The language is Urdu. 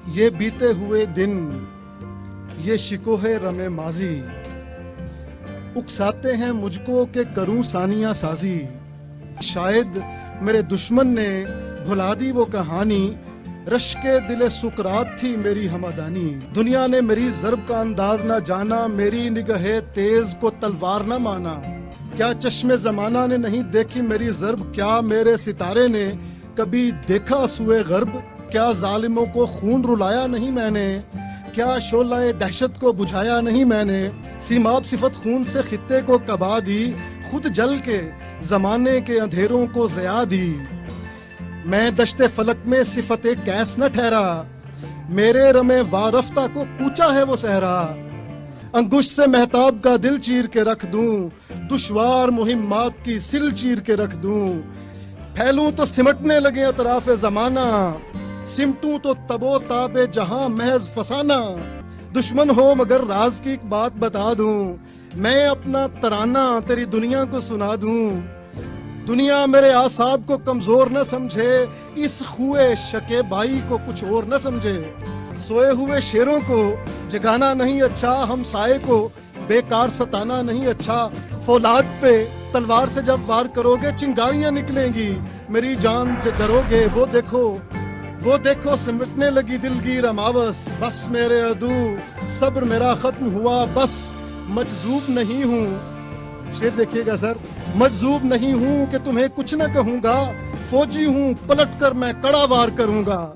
یہ بیتے ہوئے دن، یہ شکوہ رمے ماضی، اکساتے ہیں مجھ کو کہ کروں ثانیہ سازی۔ شاید میرے دشمن نے بھلا دی وہ کہانی، رشک دل سکرات تھی میری ہمدانی۔ دنیا نے میری ضرب کا انداز نہ جانا، میری نگہ تیز کو تلوار نہ مانا۔ کیا چشم زمانہ نے نہیں دیکھی میری ضرب، کیا میرے ستارے نے کبھی دیکھا سوئے غرب؟ کیا ظالموں کو خون رلایا نہیں میں نے، کیا شعلہ دہشت کو بجھایا نہیں میں نے؟ سیماب صفت خون سے خطے کو کبا دی، خود جل کے زمانے کے اندھیروں کو ضیا دی۔ میں دشت فلک میں صفت کیس نہ ٹھہرا، میرے رمے وارفتہ کو کوچا ہے وہ صحرا۔ انگشت سے مہتاب کا دل چیر کے رکھ دوں، دشوار مہمات کی سل چیر کے رکھ دوں۔ پھیلوں تو سمٹنے لگے اطراف زمانہ، سمٹوں تو تب و تاب جہاں محض فسانہ۔ دشمن ہو مگر راز کی ایک بات بتا دوں، میں اپنا ترانہ تیری دنیا کو سنا دوں۔ دنیا میرے اعصاب کو کمزور نہ سمجھے، اس خوئے شکیبائی کو کچھ اور نہ سمجھے۔ سوئے ہوئے شیروں کو جگانا نہیں اچھا، ہم سائے کو بیکار ستانا نہیں اچھا۔ فولاد پہ تلوار سے جب وار کرو گے چنگاریاں نکلیں گی، میری جان سے ڈرو گے۔ وہ دیکھو سمٹنے لگی دلگیر اماوس، بس میرے عدو صبر میرا ختم ہوا بس، مجذوب نہیں ہوں۔ شعر دیکھیے گا سر، مجذوب نہیں ہوں کہ تمہیں کچھ نہ کہوں گا، فوجی ہوں پلٹ کر میں کڑا وار کروں گا۔